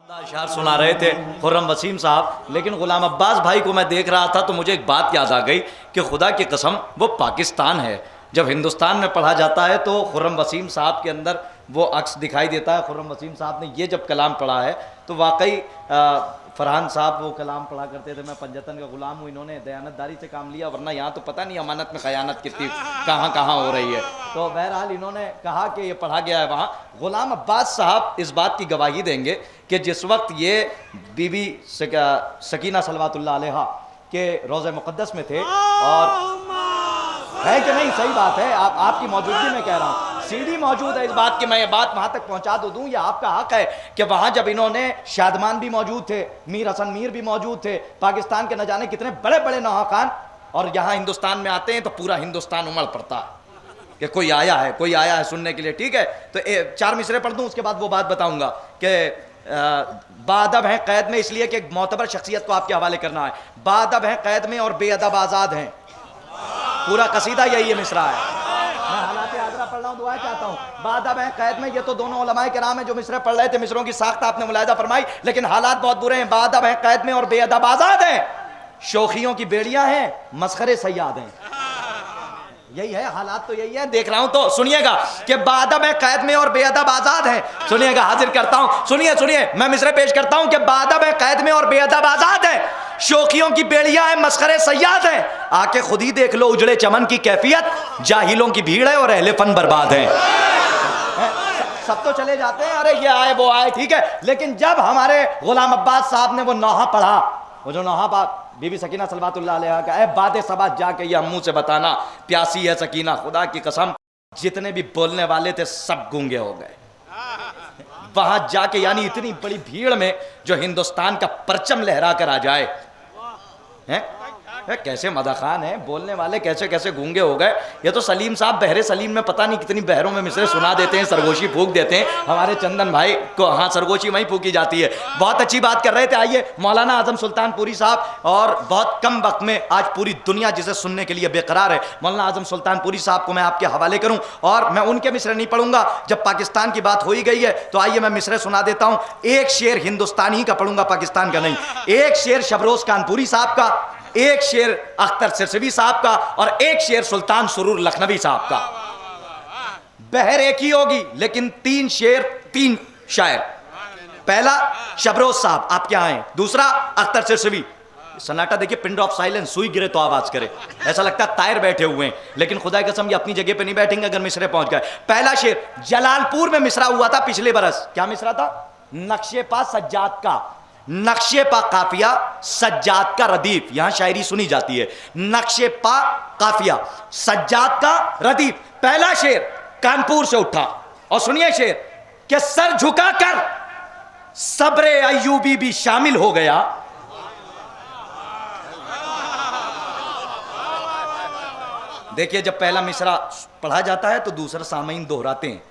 अशार सुना रहे थे खुर्रम वसीम साहब, लेकिन गुलाम अब्बास भाई को मैं देख रहा था तो मुझे एक बात याद आ गई कि खुदा की कसम वो पाकिस्तान है। जब हिंदुस्तान में पढ़ा जाता है तो खुर्रम वसीम साहब के अंदर वो अक्स दिखाई देता है। खुर्रम वसीम साहब ने ये जब कलाम पढ़ा है तो वाकई फरहान साहब वो कलाम पढ़ा करते थे, मैं पंजतन का गुलाम हूँ, इन्होंने दयानतदारी से काम लिया, वरना यहाँ तो पता नहीं अमानत में खयानत कितनी कहाँ कहाँ हो रही है। तो बहरहाल इन्होंने कहा कि ये पढ़ा गया है वहाँ। गुलाम अब्बास साहब इस बात की गवाही देंगे कि जिस वक्त ये बीबी सकीना सलवातुल्लाह अलैहा के रोज़े मुक़द्दस में थे, और है कि नहीं, सही बात है, आपकी मौजूदगी में कह रहा हूँ, सीडी मौजूद है इस बात की, मैं ये बात वहाँ तक पहुँचा दूँ, ये आपका हक है कि वहाँ जब इन्होंने शादमान भी मौजूद थे, मीर हसन मीर भी मौजूद थे, पाकिस्तान के न जाने कितने बड़े बड़े नौखान, और यहाँ हिंदुस्तान में आते हैं तो पूरा हिंदुस्तान उमड़ पड़ता है कि कोई आया है सुनने के लिए। ठीक है, तो 4 मिसरे पढ़ दूँ, उसके बाद वो बात बताऊँगा कि बाअदब हैं कैद में, इसलिए कि मोतबर शख्सियत को आपके हवाले करना है। बाअदब हैं कैद में और बेअदब आज़ाद हैं, पूरा कसीदा यही है, मिसरा है। मैं हालात आजरा पढ़ रहा हूँ, दुआ चाहता हूँ। बाअदब हैं कैद में, ये तो दोनों उलमाए किराम हैं जो मिसरे पढ़ रहे थे, मिसरों की साख्त आपने मुलाहिजा फरमाई, लेकिन हालात बहुत बुरे हैं। बाअदब हैं कैद में और बेअदब आज़ाद हैं, शोखियों की बेड़ियां हैं, मस्खरे सयाद हैं। यही है हालात, तो यही है, देख रहा हूं तो सुनिएगा कि बाअदब है कैद में और बेअदब आजाद है। सुनिएगा, हाजिर करता हूं, सुनिए मैं मिसरे पेश करता हूं कि बाअदब है कैद में और बेअदब आजाद है, शोखियों की बेड़ियां हैं, मस्खरे सयाद हैं। आके खुद ही देख लो उजड़े चमन की कैफियत, जाहिलों की भीड़ है और अहले फन बर्बाद है। सब तो चले जाते हैं, अरे ये आए वो आए, ठीक है, लेकिन जब हमारे गुलाम अब्बास साहब ने वो नौहा पढ़ा, वो जो नौहा बात बीबी सकीना सलवातुल्लाह अलैहा का, ए बादे सबात जाके ये अम्मू से बताना प्यासी है सकीना, खुदा की कसम जितने भी बोलने वाले थे सब गूंगे हो गए वहां जाके। यानी इतनी बड़ी भीड़ में जो हिंदुस्तान का परचम लहरा कर आ जाए, हैं कैसे मदाखान है, बोलने वाले कैसे कैसे गूंगे हो गए। ये तो सलीम साहब बहरे सलीम में पता नहीं कितनी बहरों में मिसरे सुना देते हैं, सरगोशी फूक देते हैं। हमारे चंदन भाई को हाँ सरगोशी वहीं फूकी जाती है। बहुत अच्छी बात कर रहे थे। आइए मौलाना आजम सुल्तानपुरी साहब, और बहुत कम वक्त में आज पूरी दुनिया जिसे सुनने के लिए बेकरार है, मौलाना आजम सुल्तानपुरी साहब को मैं आपके हवाले करूँ, और मैं उनके मिसरे नहीं पढ़ूंगा, जब पाकिस्तान की बात हो ही गई है तो आइए मैं मिसरे सुना देता हूँ। एक शेर हिंदुस्तानी का पढ़ूंगा, पाकिस्तान का नहीं। एक शेर शबरोज कानपुरी साहब का, एक शेर अख्तर सिरसवी साहब का, और एक शेर सुल्तान सुरूर लखनवी साहब का। बहर एक ही होगी लेकिन 3 शेर 3 शायर। पहला शबरोज साहब आप क्या हैं, दूसरा अख्तर सिरसवी। सन्नाटा देखिए, पिन ड्रॉप साइलेंस, सुई गिरे तो आवाज करे, ऐसा लगता है तायर बैठे हुए हैं, लेकिन खुदा की कसम ये अपनी जगह पे नहीं बैठेंगे अगर मिसरे पहुंच गए। पहला शेर जलालपुर में मिसरा हुआ था पिछले बरस। क्या मिसरा था? नक्शे पा सज्जाद का, नक्शे पा काफिया सज्जाद का रदीफ, यहां शायरी सुनी जाती है। नक्शे पा काफिया सज्जाद का रदीफ, पहला शेर कानपुर से उठा। और सुनिए शेर कि सर झुकाकर सब्रे अय्यूबी भी शामिल हो गया, देखिए जब पहला मिसरा पढ़ा जाता है तो दूसरा सामीन दोहराते हैं,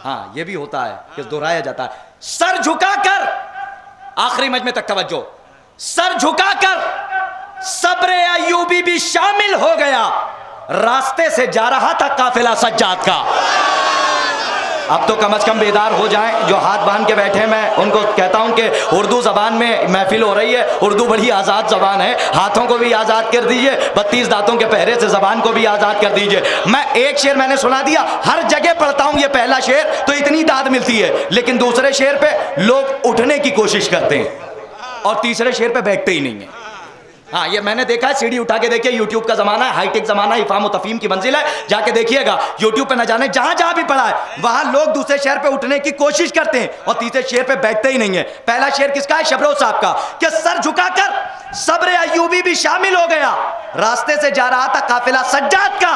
हाँ ये भी होता है कि दोहराया जाता है। सर झुकाकर, आखिरी मजमे तक तवज्जो, सर झुकाकर सब्रे अय्यूबी भी शामिल हो गया, रास्ते से जा रहा था काफिला सज्जाद का। अब तो कम से कम बेदार हो जाएं जो हाथ बांध के बैठे। मैं उनको कहता हूं कि उर्दू ज़बान में महफिल हो रही है, उर्दू बड़ी आज़ाद ज़बान है, हाथों को भी आज़ाद कर दीजिए, 32 दांतों के पहरे से ज़बान को भी आज़ाद कर दीजिए। मैं एक शेर मैंने सुना दिया, हर जगह पढ़ता हूं ये पहला शेर तो इतनी दाद मिलती है, लेकिन दूसरे शेर पे लोग उठने की कोशिश करते हैं और तीसरे शेर पे बैठते ही नहीं है। हाँ ये मैंने देखा है, सीडी उठा के देखिए, यूट्यूब का जमाना है, हाईटेक जमाना है, इफाम और तफहीम की मंजिल है, जाके देखिएगा यूट्यूब पे, न जाने जहां जहां भी पढ़ा है वहां लोग दूसरे शेर पे उठने की कोशिश करते हैं और तीसरे शेर पे बैठते ही नहीं है। पहला शेर किसका है? शबरोज साहब का, कि सर झुकाकर सब्र अय्यूबी भी शामिल हो गया, रास्ते से जा रहा था काफिला सज्जाद का।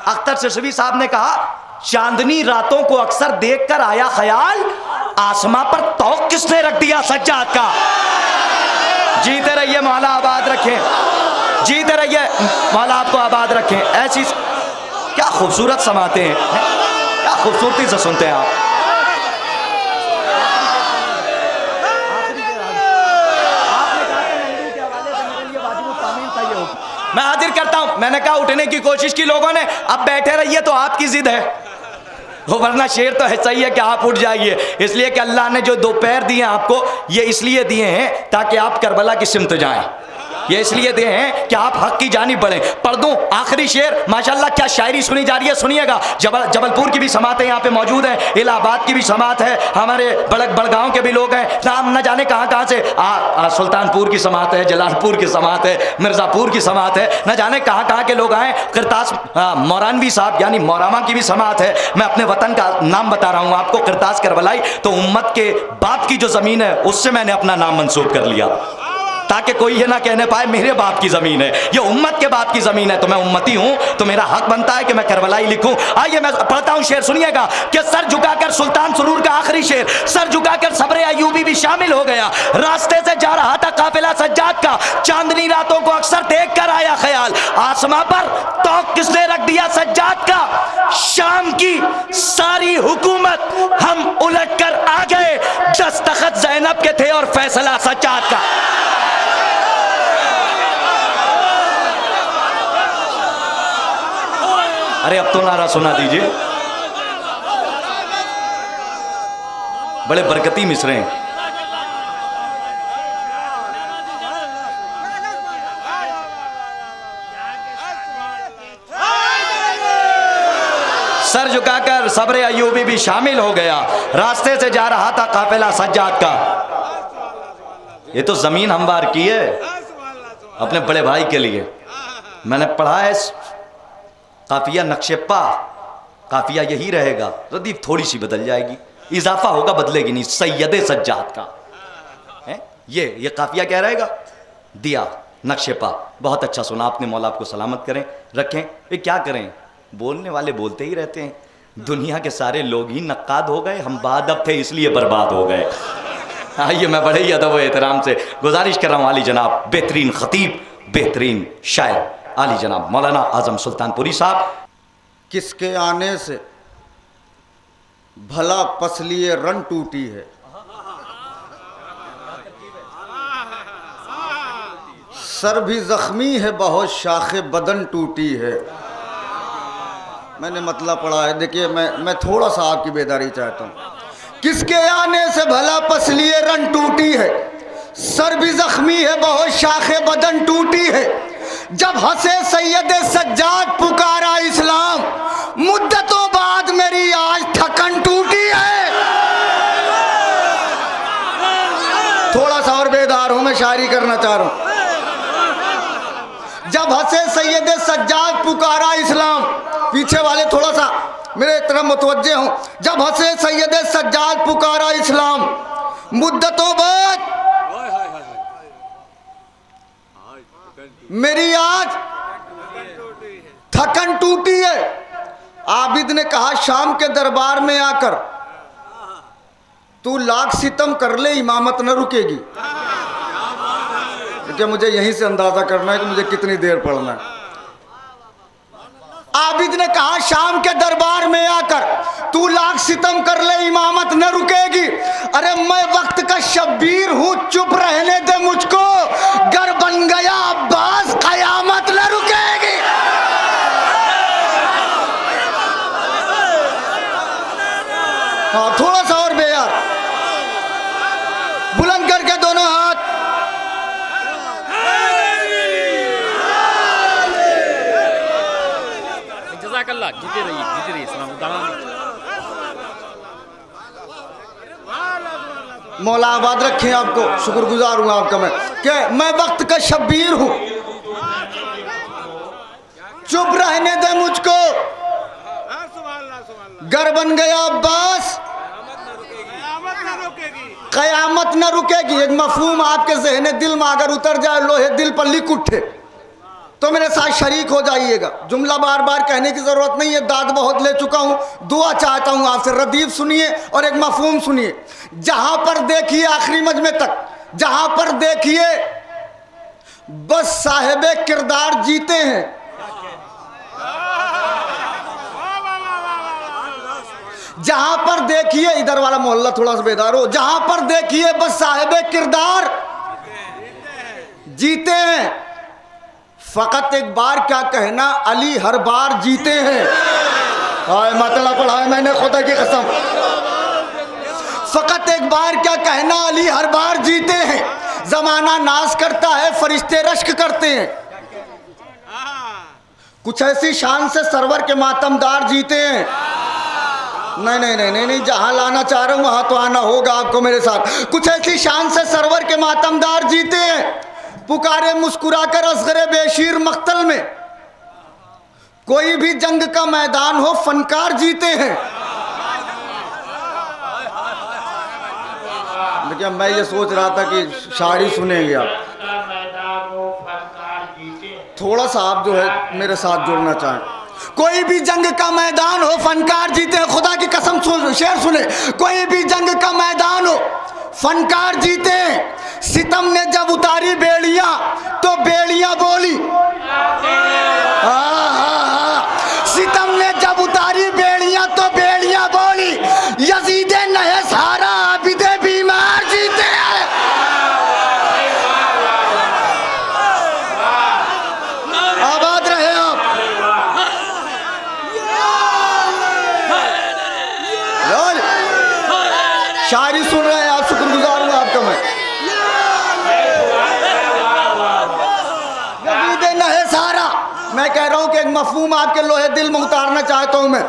अख्तर सिरसवी साहब ने कहा, चांदनी रातों को अक्सर देख कर आया ख्याल, आसमां पर तौक किसने रख दिया सज्जाद का। जीते रहिए, मौला आबाद रखें, जीते रहिए, मौला आपको आबाद रखें। ऐसी क्या खूबसूरत समाते हैं, क्या खूबसूरती से सुनते हैं आप। मैं हाजिर करता हूं, मैंने कहा उठने की कोशिश की लोगों ने, अब बैठे रहिए तो आपकी जिद है, वो वरना शेर तो ऐसा ही है कि आप उठ जाइए, इसलिए कि अल्लाह ने जो दो पैर दिए आपको ये इसलिए दिए हैं ताकि आप करबला की सिमत जाएं, ये इसलिए दिए हैं कि आप हक की जानिब बढ़ें। पढ़ दूं आखिरी शेर, माशाल्लाह क्या शायरी सुनी जा रही है, सुनिएगा। जबलपुर की भी समातें यहाँ पे मौजूद हैं, इलाहाबाद की भी समात है, हमारे बड़गांव के भी लोग हैं, नाम न जाने कहाँ कहाँ से, सुल्तानपुर की समात है, जलालपुर की समात है, मिर्ज़ापुर की समात है, न जाने कहाँ कहाँ के लोग आए। करतास मौरानवी साहब यानी मौरामा की भी समात है। मैं अपने वतन का नाम बता रहा हूँ आपको, करतास करबलाई, तो उम्मत के बाप की जो ज़मीन है उससे मैंने अपना नाम मंसूब कर लिया, ताकि कोई ये ना कहने पाए मेरे बाप की ज़मीन है, ये उम्मत के बाप की ज़मीन है। तो मैं उम्मती हूँ, तो मेरा हक बनता है कि मैं करबलाई लिखूं। आइए मैं पढ़ता हूँ शेर, सुनिएगा कि सर झुकाकर सुल्तान सुरूर का आखिरी शेर, सर झुकाकर सब्र अयूबी भी शामिल हो गया, रास्ते से जा रहा था काफिला सज्जाद का, चांदनी रातों को अक्सर देख कर आया ख्याल, आसमां पर तौक किसने रख दिया सज्जाद का, शाम की सारी हुकूमत हम उलट कर आ गए, दस्तखत ज़ैनब के थे और फैसला सज्जाद का। अरे अब तो नारा सुना दीजिए, बड़े बरकती मिसरे हैं। सर झुकाकर सब्र अयूबी भी शामिल हो गया, रास्ते से जा रहा था काफिला सज्जाद का। ये तो जमीन हमवार की है अपने बड़े भाई के लिए। मैंने पढ़ा है काफिया नक्शेपा, काफिया यही रहेगा, रदीफ थोड़ी सी बदल जाएगी, इजाफा होगा बदलेगी नहीं, सैयद सज्जाद का है ये काफिया क्या रहेगा, दिया नक्शेपा। बहुत अच्छा सुना आपने, मौला आपको सलामत करें रखें। ये क्या करें, बोलने वाले बोलते ही रहते हैं, दुनिया के सारे लोग ही नक्काद हो गए, हम बाअदब थे इसलिए बर्बाद हो गए। आइए मैं बड़े ही अदब व एहतराम से गुजारिश कर रहा हूँ, आली जनाब बेहतरीन खतीब, बेहतरीन शायर आली जनाब मौलाना आजम सुल्तानपुरी साहब। किसके आने से भला पसलिए रन टूटी है, सर भी जख्मी है बहुत शाखे बदन टूटी है। मैंने मतलब पढ़ा है, देखिए मैं थोड़ा सा आपकी बेदारी चाहता हूँ। किसके आने से भला पसलिए रन टूटी है, सर भी जख्मी है बहुत शाखे बदन टूटी है, जब हंसे सैयद सज्जाद पुकारा इस्लाम, मुद्दतों बाद मेरी आज थकन टूटी है। थोड़ा सा और बेदार हूं, मैं शायरी करना चाह रहा हूं। जब हंसे सैयद सज्जाद पुकारा इस्लाम, पीछे वाले थोड़ा सा मेरे तरफ मुतवज्जे हों। जब हंसे सैयद सज्जाद पुकारा इस्लाम, मुद्दतों बाद मेरी आज थकन टूटी है। आबिद ने कहा शाम के दरबार में आकर, तू लाख सितम कर ले इमामत न रुकेगी। क्या मुझे यहीं से अंदाजा करना है कि मुझे कितनी देर पढ़ना है। आबिद ने कहा शाम के दरबार में आकर, तू लाख सितम कर ले इमामत न रुकेगी। अरे मैं वक्त का शब्बीर हूं, चुप रहने दे मुझको, गर बन गया अब्बास कयामत न रुकेगी। हाँ थोड़ा सा और बेयार, बुलंद करके दोनों हाथ। जीते रहिए मौला आबाद रखें आपको, शुक्रगुजार हूं आपका मैं वक्त का शब्बीर हूं, चुप रहने दे मुझको, गर बन गया अब्बास कयामत न रुकेगी। एक मफहूम आपके ज़हन दिल में अगर उतर जाए, लोहे दिल पर लिख उठे, तो मेरे साथ शरीक हो जाइएगा। जुमला बार बार कहने की ज़रूरत नहीं है, दाद बहुत ले चुका हूँ। दुआ चाहता हूँ आपसे, रदीफ सुनिए और एक मफहूम सुनिए। जहाँ पर देखिए आखिरी मजमे तक, जहाँ पर देखिए बस साहिबे किरदार जीते हैं, जहाँ पर देखिए, इधर वाला मोहल्ला थोड़ा सा बेदार हो, जहाँ पर देखिए बस साहिबे किरदार जीते हैं। फ़कत एक बार क्या कहना, अली हर बार जीते हैं। हाय मतला पढ़ाया मैंने खुदा की कसम। फकत एक बार क्या कहना अली हर बार जीते हैं, जमाना नाज करता है फरिश्ते रश्क करते हैं। कुछ ऐसी शान से सरवर के मातमदार जीते हैं। नहीं नहीं नहीं नहीं नहीं, जहां लाना चाह रहा हूं वहां तो आना होगा आपको मेरे साथ। कुछ ऐसी शान से सरवर के मातमदार जीते हैं, पुकारे मुस्कुराकर असगरे बेशीर मख्तल में। कोई भी जंग का मैदान हो फनकार जीते हैं। लेकिन मैं ये सोच रहा था कि शायरी सुनेंगे आप, थोड़ा सा आप जो है मेरे साथ जुड़ना चाहें। कोई भी जंग का मैदान हो फनकार जीते हैं। खुदा की कसम शेर सुने। कोई भी जंग का मैदान हो फनकार जीते हैं। सितम ने जब उतारी बेड़ियां तो बेड़ियां बोली। सितम ने जब उतारी बेड़ियां तो बेड़ियां बोली। यजीदे नहे सारा आबिदे बीमार जीते हैं। आबाद रहे आप। शायरी सुन रहे हैं आप, शुक्रगुजार हूं आपका मैं। यजीदे नहे सारा, मैं कह रहा हूं कि एक मफहूम आपके लोहे दिल में उतारना चाहता हूं मैं।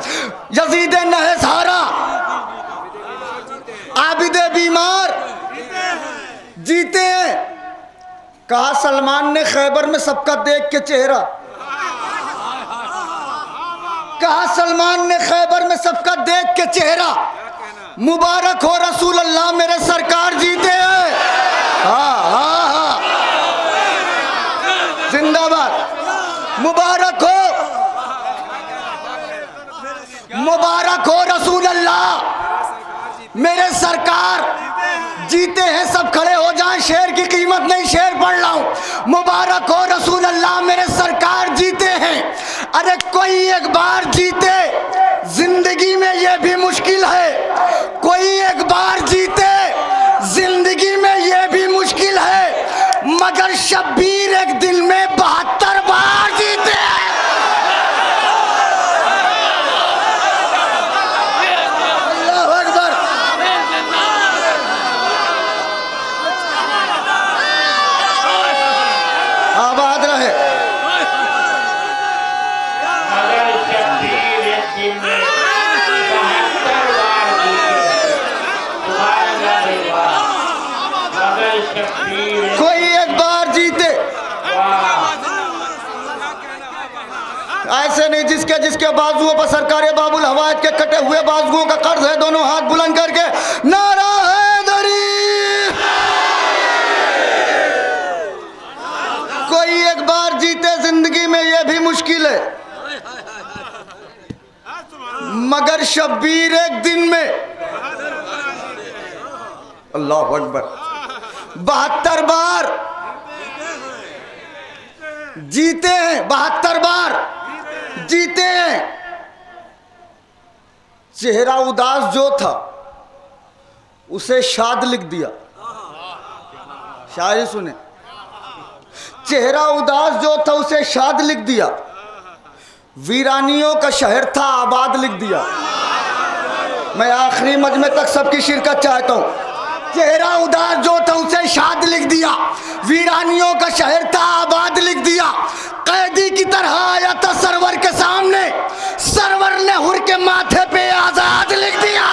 यजीदे नहे सारा आबिदे बीमार जीते हैं। कहा सलमान ने खैबर में सबका देख के चेहरा। कहा सलमान ने खैबर में सबका देख के चेहरा। मुबारक हो रसूल अल्लाह मेरे सरकार जीते हैं। हाँ हाँ हाँ, जिंदाबाद। मुबारक हो, मुबारक हो रसूल अल्लाह मेरे सरकार जीते हैं। सब खड़े हो जाएं, शेर की कीमत नहीं शेर पढ़ रहा हूं। मुबारक हो रसूल अल्लाह मेरे सरकार जीते हैं। अरे कोई एक बार जीते, जिंदगी में ये भी मुश्किल है। कोई एक बार जीते, जिंदगी में ये भी मुश्किल है। मगर शब्बीर एक दिन में 72 बार जीते हैं। अल्लाहू अकबर। आबाद रहे। कोई एक बार जीते, ऐसे नहीं जिसके जिसके बाजुओं पर सरकार बाबुल हवायत के कटे हुए बाजुओं का कर्ज है, दोनों हाथ बुलंद करके नारा हैदरी। कोई एक बार जीते, जिंदगी में यह भी मुश्किल है। मगर शब्बीर एक दिन में, अल्लाह अकबर, 72 बार जीते हैं। 72 बार जीते हैं। चेहरा उदास जो था उसे शाद लिख दिया। शायरी सुने। चेहरा उदास जो था उसे शाद लिख दिया। वीरानियों का शहर था आबाद लिख दिया। मैं आखिरी मजमे तक सबकी शिरकत चाहता हूं। चेहरा उदास जो था उसे शाद लिख दिया। वीरानियों का शहर था आबाद लिख दिया। कैदी की तरह आया था सरवर के सामने, सरवर ने हुर के माथे पे आजाद लिख दिया।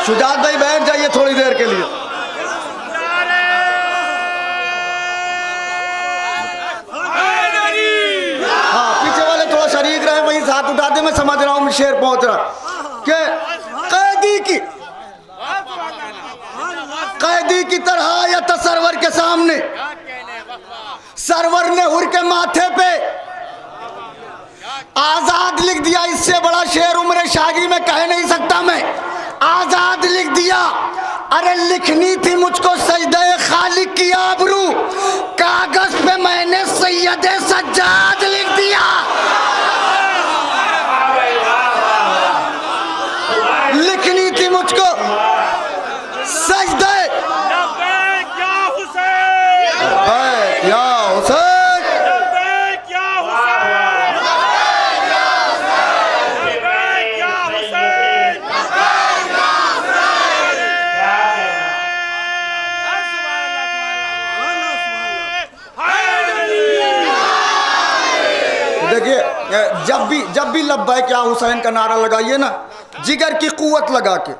शुजात भाई बैठ जाइए थोड़ी देर के लिए। हाँ पीछे वाले थोड़ा शरीक रहे, वहीं हाथ उठा दे। मैं समझ रहा हूँ शेर पहुंच रहा कि कैदी की तरह आया था सरवर के सामने, सरवर ने हुर के माथे पे आजाद लिख दिया। इससे बड़ा शेर उम्र शागी में कह नहीं सकता मैं। आजाद लिख दिया। अरे लिखनी थी मुझको सजदे खालिक की आबरू, कागज पे मैंने सैयदे सज्जाद लिख दिया। लिखनी थी मुझको सजदे या हुसैन, जब भी लब्बैक या हुसैन का नारा लगाइए ना, जिगर की कुव्वत लगा के,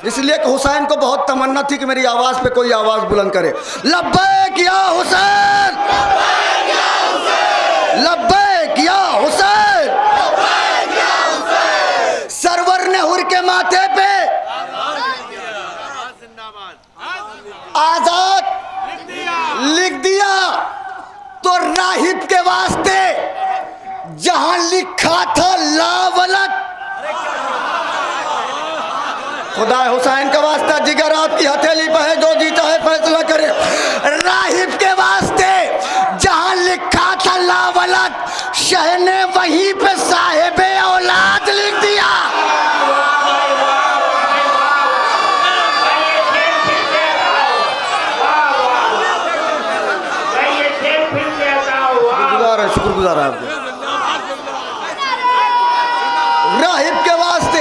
इसलिए कि हुसैन को बहुत तमन्ना थी कि मेरी आवाज़ पे कोई आवाज़ बुलंद करे, लब्बैक या हुसैन, लब्बैक या हुसैन। सरवर ने हुर के माथे पे आजाद लिख दिया, तो राहिब के वास्ते जहां लिखा था लावलत, खुदा हुसैन का वास्ता जिगर आपकी हथेली पर है, जो जीता है फैसला करे। राहिब के वास्ते जहां लिखा था लावलत, शह ने वहीं पे साहिबे औलाद लिख दिया। शुक्रगुजार है आपको। राहिब के वास्ते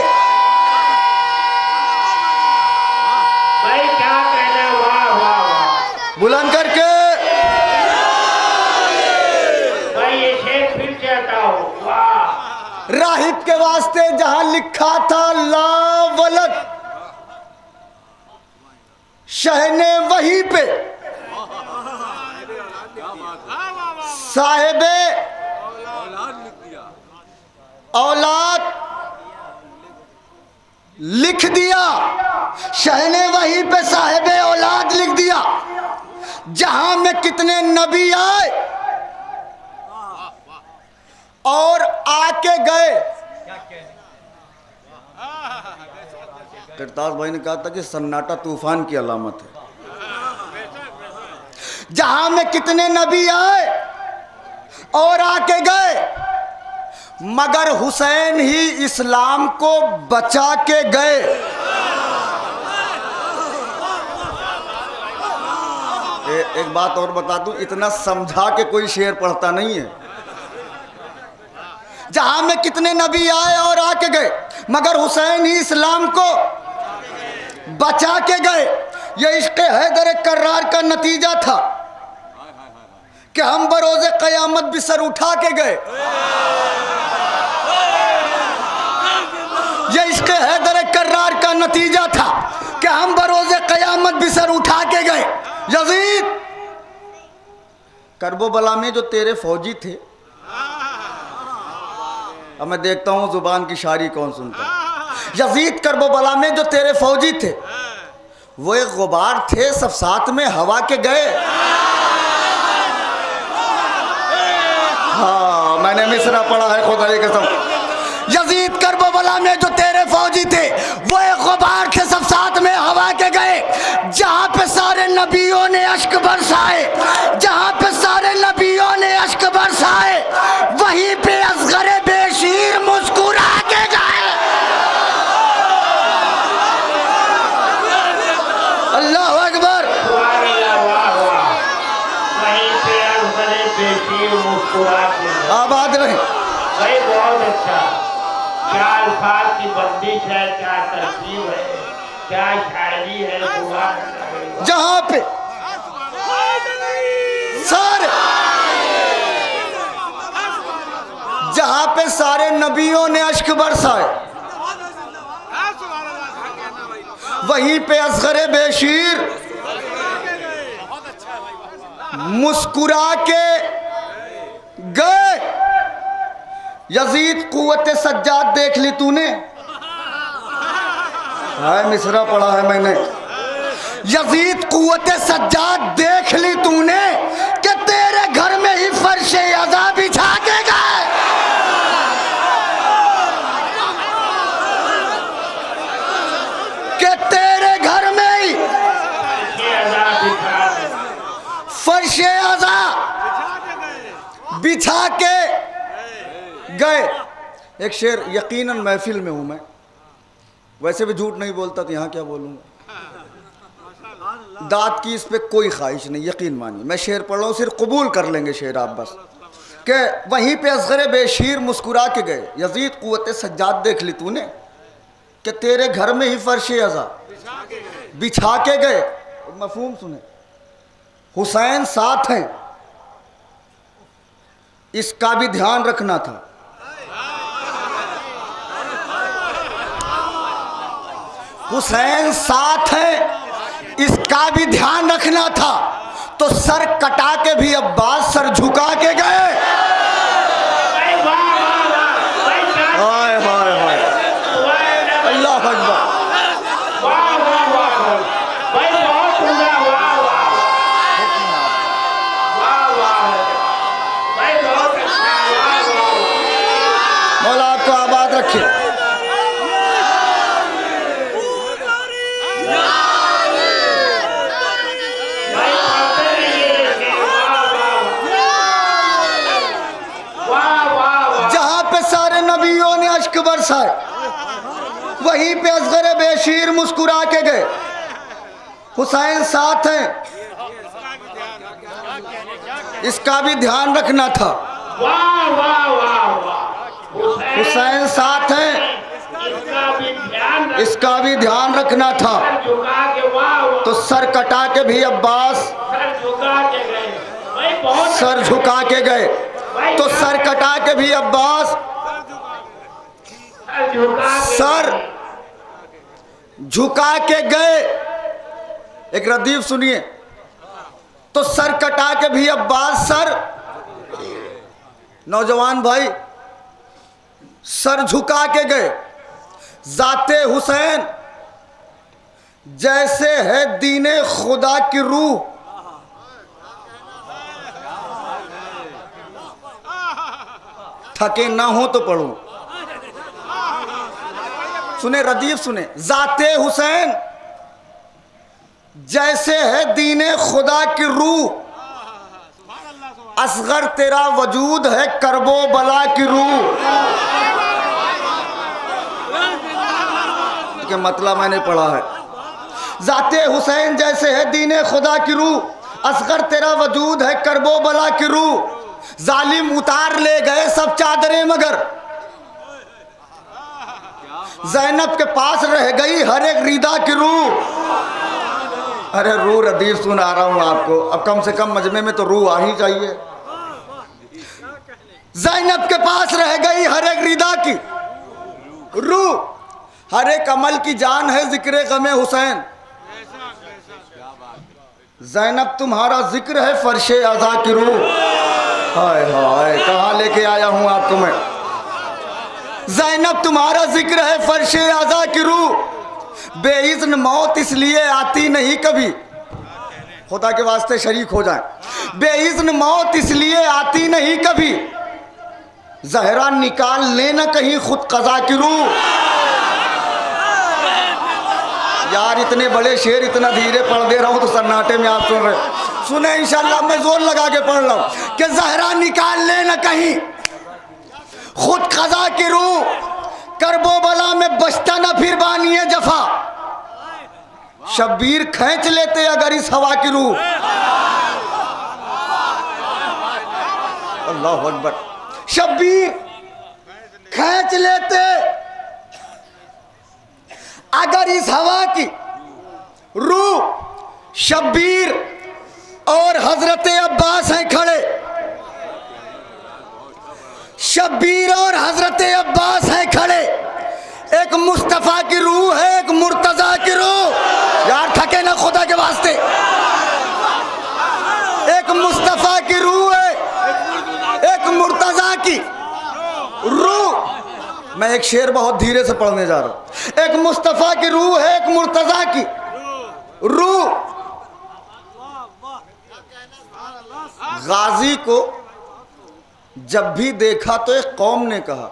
भाई क्या कहना, वाह वाह वाह, बुलंद करके भाई ये शेर फिर से हटाओ, वाह। राहिब के वास्ते जहां लिखा था लावलत, शह ने वहीं पे साहिबे औलाद लिख दिया, शह ने वहीं पे साहिबे औलाद लिख दिया। जहां में कितने नबी आए और आके गए। करताज भाई ने कहा था कि सन्नाटा तूफान की अलामत है। जहां में कितने नबी आए और आके गए, मगर हुसैन ही इस्लाम को बचा के गए। एक बात और बता दूं, इतना समझा के कोई शेर पढ़ता नहीं है। जहां में कितने नबी आए और आके गए, मगर हुसैन ही इस्लाम को बचा के गए। यह इश्क़ हैदर कर्रार का नतीजा था कि हम बरोज़े क़यामत भी सर उठा के गए। यह इश्क़ हैदर कर्रार का नतीजा था कि हम बरोज़े क़यामत भी सर उठा के गए। यजीद, करबला में जो तेरे फौजी थे, अब मैं देखता हूं जुबान की शायरी कौन सुनता है। यजीद, करबला में जो तेरे फौजी थे, वो एक गुबार थे, सब साथ में हवा के गए। हाँ, मैंने मिसरा पढ़ा है, खुदा की कसम। यजीद, करबला में जो तेरे फौजी थे, वो एक गुबार थे, सब साथ में हवा के गए। जहां पे सारे नबियों ने अश्क बरसाए, जहां पे सारे नबियों ने अश्क बरसाए, वहीं पे असगरे बेशीर मुस्कुरा के गए। अल्लाह अकबर। वहीं पे असगरे बेशीर मुस्कुरा के गए। आबाद रहे भाई, बहुत अच्छा। क्या अल्फाज की बंदिश है, क्या तरकीब है, क्या शायरी है। जहां पे सारे जहां पे सारे नबियों ने अश्क बरसाए, वहीं पे असगरे बेशीर मुस्कुरा के गए। यजीद, कुव्वत सज्जाद देख ली तूने? हाय, मिसरा पढ़ा है मैंने। यजीद, कुव्वत सज्जाद देख ली तूने कि तेरे घर में ही फर्शे अज़ा बिछा के गए। कि तेरे घर में ही फर्शे अज़ा बिछा के गए। एक शेर, यकीनन महफिल में हूं मैं, वैसे भी झूठ नहीं बोलता, तो यहाँ क्या बोलूँगा। दाद की इस पे कोई ख्वाहिश नहीं, यकीन मानिए। मैं शेर पढ़ रहा हूँ, सिर्फ कबूल कर लेंगे शेर आप बस। कि वहीं पे असगरे बेशीर मुस्कुरा के गए। यजीद, कुव्वत सज्जाद देख ली तूने कि तेरे घर में ही फर्शे अज़ा बिछा के गए। मफहूम सुने, हुसैन साथ हैं, इसका भी ध्यान रखना था। हुसैन साथ है इसका भी ध्यान रखना था, तो सर कटा के भी अब्बास सर झुका के गए। भाई वाह वाह वाह भाई क्या हाय हाय हाय, अल्लाह अकबर। वाह वाह वाह भाई बहुत सुंदर वाह वाह वाह वाह भाई बहुत अच्छा वाह वाह। मौला आपको आबाद रखे। भाई पढ़ते रहिए वाह वाह वाह वाह। जहां पे सारे नबियों ने अश्क बरसाए, वहीं पे असगर बेशीर मुस्कुरा के गए। हुसैन साथ हैं, इसका भी ध्यान रखना था। वाह वाह वाह वाह। हुसैन साथ हैं, इसका भी ध्यान रख, इसका भी ध्यान रखना था। सर झुका के वाह वाह तो सर कटा के भी अब्बास सर झुका के गए भाई बहुत सर झुका के गए। तो सर कटा के भी अब्बास सर झुका के सर झुका के गए। एक रदीफ सुनिए, तो सर कटा के भी अब्बास सर, नौजवान भाई, सर झुका के गए। जाते हुसैन जैसे है दीने खुदा की रूह, थके ना हो तो पढ़ूं। सुने रदीफ सुने, जाते हुसैन जैसे है दीने खुदा की रूह, असगर तेरा वजूद है करबो बला की रूह। के मतलब मैंने पढ़ा है, जाते हुसैन जैसे है दीने खुदा की रूह, असगर तेरा वजूद है करबो बला की रूह। जालिम उतार ले गए सब चादरें मगर ज़ैनब के पास रह गई हर एक रिदा की रूह। अरे रूह रदीफ सुना रहा हूं आपको, अब कम से कम मजमे में तो रूह आ ही चाहिए। ज़ैनब के पास रह गई हर एक रिदा की रूह, हर एक अमल की जान है जिक्र गमे हुसैन। ज़ैनब तुम्हारा जिक्र है फर्शे आज़ा की रूह। हाय हाय, कहाँ लेके आया हूं आपको मैं। ज़ैनब तुम्हारा जिक्र है फर्शे आज़ा की रूह, बेइज़्न मौत इसलिए आती नहीं कभी। खुदा के वास्ते शरीक हो जाए। बेइज़्न मौत इसलिए आती नहीं कभी, ज़हरा निकाल लेना कहीं खुद कज़ा की रूह। यार इतने बड़े शेर इतना धीरे पढ़ दे रहा हूं तो सन्नाटे में आप सुन रहे। सुने इंशाल्लाह, मैं जोर लगा के पढ़ रहा हूं कि ज़हरा निकाल लेना कहीं खुद कज़ा की रूह, करबो बला में बचता ना फिर बानिए जफा, शब्बीर खींच लेते अगर इस हवा की रूह। अल्लाह अकबर, शब्बीर खींच लेते अगर इस हवा की रूह। शब्बीर और हजरत अब्बास हैं खड़े, शब्बीर और हजरत अब्बास हैं खड़े। एक मुस्तफ़ा की रूह है, एक मुर्तज़ा की रूह। यार थके ना खुदा के वास्ते। एक मुस्तफ़ा की रूह है, एक मुर्तज़ा की रूह। मैं एक शेर बहुत धीरे से पढ़ने जा रहा हूं। एक मुस्तफ़ा की रूह है, एक मुर्तज़ा की रूह। गाजी को जब भी देखा तो एक कौम ने कहा,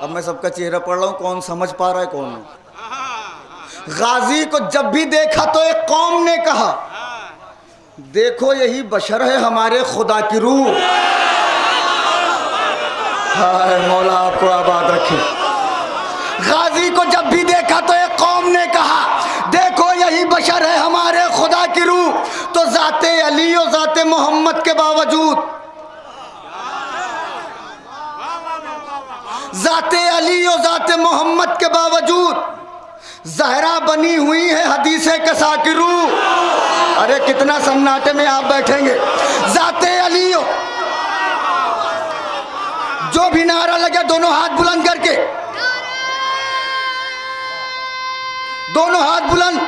अब मैं सबका चेहरा पढ़ रहा हूं, कौन समझ पा रहा है कौन नहीं। गाजी को जब भी देखा तो एक कौम ने कहा, देखो यही बशर है हमारे खुदा की रूह। हाय मौला आपको आबाद रखे। गाजी को जब भी देखा तो एक कौम ने कहा, देखो यही बशर है हमारे खुदा की रूह। तो जाते अली और जाते मोहम्मद के बावजूद, जाते अली और जाते मोहम्मद के बावजूद ज़हरा बनी हुई है हदीसे कसा की रूह। अरे कितना सन्नाटे में आप बैठेंगे। जाते अली हो, जो भी नारा लगे दोनों हाथ बुलंद करके, दोनों हाथ बुलंद।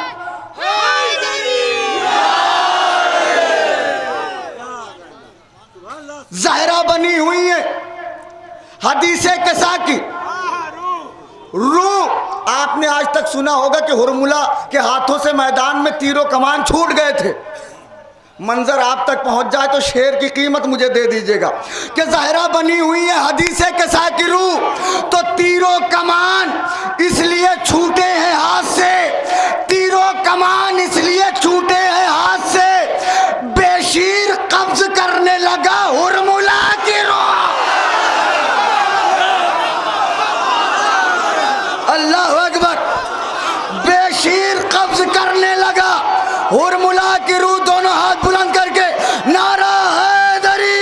ज़हरा बनी हुई है हदीसे कसा की रूह। आपने आज तक सुना होगा कि हुरमुला के हाथों से मैदान में तीरों कमान छूट गए थे। मंजर आप तक पहुंच जाए तो शेर की कीमत मुझे दे दीजिएगा कि ज़हरा बनी हुई है हदीसे कसा की रूह, तो तीरों कमान इसलिए छूटे हैं हाथ से, तीरों कमान इसलिए छूटे हैं हाथ से, बेशीर कब्ज करने लगा हुरमुला की रूह। अल्लाह अकबर। बेशीर कब्ज करने लगा हुरमुला की रूह। दोनों हाथ बुलंद करके नारा हैदरी।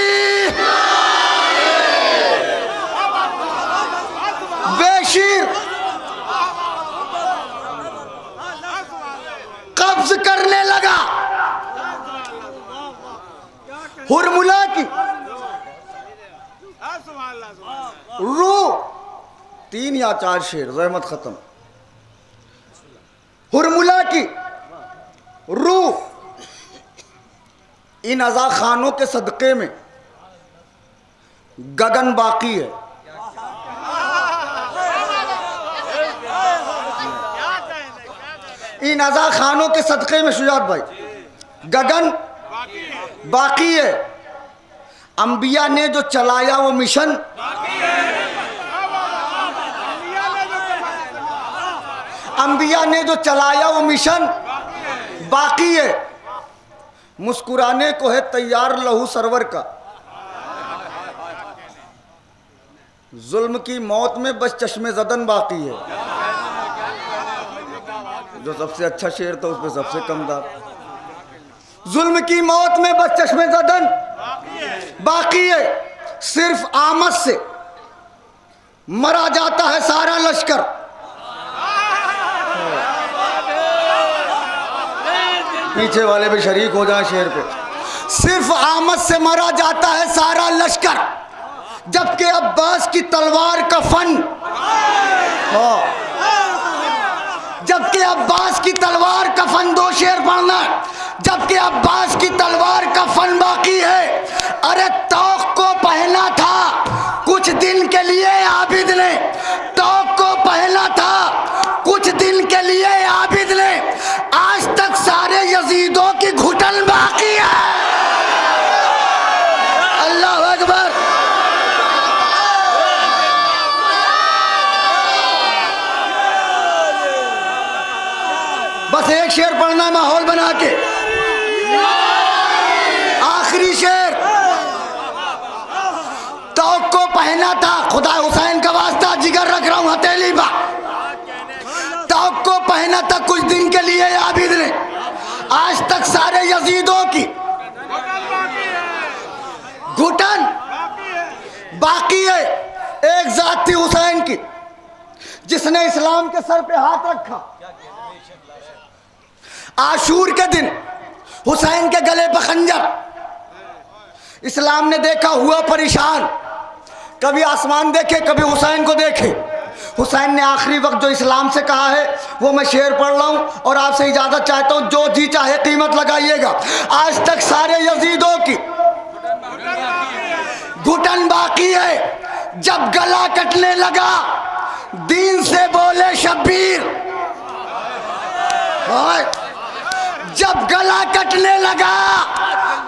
बेशीर कब्ज करने लगा हुरमुला की रूह। 3 या 4 शेर, रहमत खत्म। हुरमुला की रूह इन अज़ा खानों के सदक़े में गगन बाकी है। इन अज़ा खानों के सदक़े में शुजात भाई गगन बाकी है। अंबिया ने जो चलाया वो मिशन, अंबिया ने जो चलाया वो मिशन बाकी है। मुस्कुराने को है तैयार लहू सरवर का, जुल्म की मौत में बस चश्मे ज़दन बाकी है। जो सबसे अच्छा शेर था उस पर सबसे कम दाग। जुल्म की मौत में बस चश्मे ज़दन बाकी है। सिर्फ आमद से मरा जाता है सारा लश्कर। पीछे वाले भी शरीक हो जाए शेर पे। सिर्फ आमद से मरा जाता है सारा लश्कर, जबकि अब्बास की तलवार का फन, जबकि अब्बास की तलवार का फन, 2 शेर पढ़ना, जबकि अब्बास की तलवार का फन बाकी है। अरे तौक को पहना था कुछ दिन के लिए आबिद ने, तौक को पहना था कुछ दिन के लिए आबिद ने, आज तक सारे यजीदों की घुटन बाकी है। अल्लाह अकबर। बस एक शेर पढ़ना माहौल बना के, आखिरी शेर। तौक को पहना था, खुदा हुसैन का वास्ता जिगर रख रहा हूं हथेली बा, तौक को पहना था कुछ दिन के लिए आबिद ने, आज तक सारे यजीदों की घुटन बाकी है। एक जात थी हुसैन की, जिसने इस्लाम के सर पे हाथ रखा। आशूर के दिन हुसैन के गले पर खंजर। इस्लाम ने देखा, हुआ परेशान, कभी आसमान देखे कभी हुसैन को देखे। हुसैन ने आखिरी वक्त जो इस्लाम से कहा है वो मैं शेर पढ़ रहा हूँ और आपसे इजाज़त चाहता हूँ, जो जी चाहे कीमत लगाइएगा। आज तक सारे यजीदों की घुटन बाकी है। जब गला कटने लगा दीन से बोले शब्बीर, जब गला कटने लगा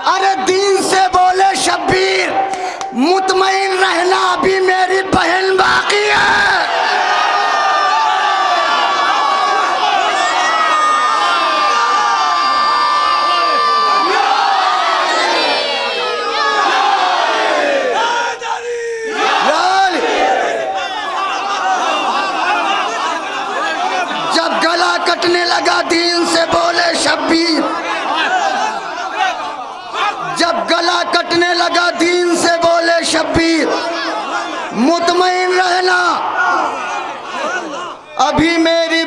अरे दीन से बोले शब्बीर, मुतमईन रहना अभी मेरी बहन बाकी है। जब गला कटने लगा दीन से बोले शब्बीर, जब गला कटने लगा दीन से बोले शब्बीर, मुतमईन रहना अभी मेरी